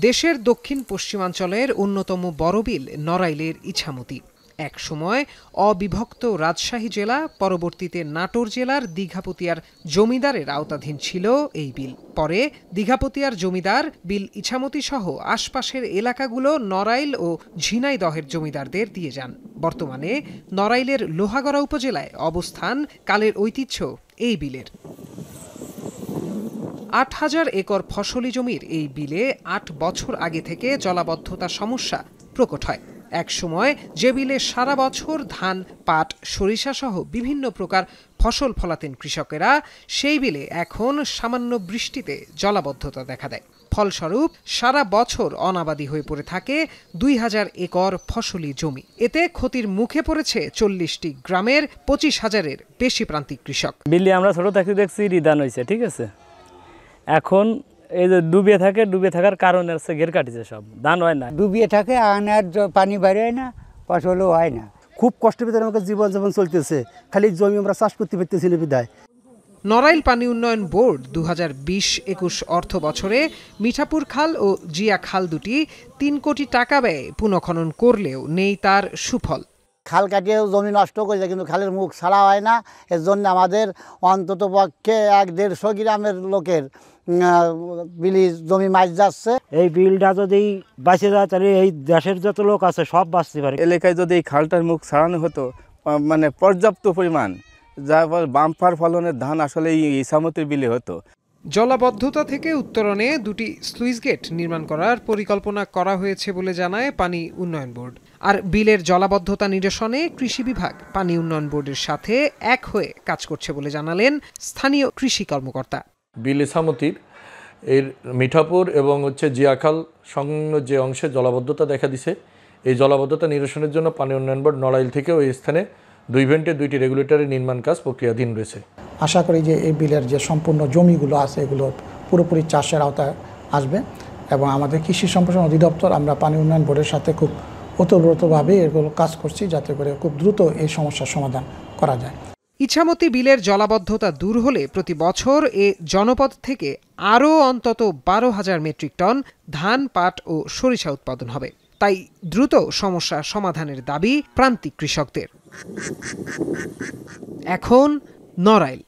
দেশের দক্ষিণ পশ্চিমাঞ্চলের অন্যতম বড় বিল নড়াইলের ইছামতি। এক সময় অবিভক্ত রাজশাহী জেলা, পরবর্তীতে নাটোর জেলার দীঘাপতিয়ার জমিদারের আওতাধীন ছিল এই বিল। পরে দীঘাপতিয়ার জমিদার বিল ইছামতি সহ আশপাশের এলাকাগুলো নড়াইল ও ঝিনাইদহের জমিদারদের দিয়ে যান। বর্তমানে নড়াইলের লোহাগড়া উপজেলায় অবস্থান কালের ঐতিহ্য এই বিলের। ৮,০০০ একর ফসলি জমির এই বিলে ৮ বছর আগে থেকে জলাবদ্ধতা সমস্যা প্রকট হয়। এক সময় যে বিলে সারা বছর ধান, পাট, সরিষা সহ বিভিন্ন প্রকার ফসল ফলাতেন কৃষকেরা, সেই বিলে এখন সামান্য বৃষ্টিতে জলাবদ্ধতা দেখা দেয়। ফলস্বরূপ সারা বছর অনাবাদি হয়ে পড়ে থাকে ২,০০০ একর ফসলি জমি। এতে ক্ষতির মুখে পড়েছে ৪০টি গ্রামের ২৫,০০০-এর বেশি প্রান্তিক কৃষক। বিলে আমরা ছোট থাকতে দেখছি রিদান হয়েছে, ঠিক আছে। এখন এই যে ডুবে থাকার কারণে হচ্ছে ঘের কাটিছে, সব ধান হয় না, ডুবিয়ে থাকে, আনার পানি বাইরে হয় না, ফসলও হয় না। খুব কষ্টের ভিতরে আমাকে জীবন চলতেছে, খালি জমি আমরা চাষ করতে পারতেছি না বিদায়। নড়াইল পানি উন্নয়ন বোর্ড ২০২০-২১ অর্থ বছরে মিঠাপুর খাল ও জিয়া খাল দুটি ৩ কোটি টাকা ব্যয়ে পুনঃখনন করলেও নেই তার সুফল। খাল কাটিয়ে জমি নষ্ট করেছে, কিন্তু খালের মুখ ছাড়া হয় না। এর জন্য আমাদের অন্তত পক্ষে ১-১৫০ গ্রামের লোকের বিলি জমি মাছ যাচ্ছে। এই বিলটা যদি বাঁচে যায় তাহলে এই দেশের যত লোক আছে সব বাঁচতে পারে। এলাকায় যদি এই খালটার মুখ ছাড়ানো হতো মানে পর্যাপ্ত পরিমাণ, যার ফলে বাম্পার ফলনের ধান আসলে এই ইছামতির বিলে হতো। জলাবদ্ধতা থেকে উত্তরণে ২টি স্লুইস গেট নির্মাণ করার পরিকল্পনা করা হয়েছে বলে জানায় পানি উন্নয়ন বোর্ড। আর বিলের জলাবদ্ধতা নিরসনে কৃষি বিভাগ পানি উন্নয়ন বোর্ডের সাথে এক হয়ে কাজ করছে বলে জানালেন স্থানীয় কৃষি কর্মকর্তা। বিল ইছামতির এর মিঠাপুর এবং জিয়াখাল সংলগ্ন যে অংশে জলাবদ্ধতা দেখা দিছে, এই জলাবদ্ধতা নিরসনের জন্য পানি উন্নয়ন বোর্ড নড়াইল থেকে ওই স্থানে 2 ইভেন্টে 2টি রেগুলেটরের নির্মাণ কাজ প্রক্রিয়াধীন রয়েছে। আশা করি যে এই বিলের যে সম্পূর্ণ জমিগুলো আছে এগুলো পুরোপুরি চাষের আওতায় আসবে এবং আমাদের কৃষি সম্প্রসারণ অধিদপ্তর, আমরা পানি উন্নয়ন বোর্ডের সাথে খুব ওতপ্রোতভাবে এগুলো কাজ করছি, যাতে করে খুব দ্রুত এই সমস্যার সমাধান করা যায়। ইছামতি বিলের জলাবদ্ধতা দূর হলে প্রতি বছর এ জনপদ থেকে আরও অন্তত ১২,০০০ মেট্রিক টন ধান, পাট ও সরিষা উৎপাদন হবে। তাই দ্রুত সমস্যা সমাধানের দাবি প্রান্তিক কৃষকদের। এখন নড়াইল।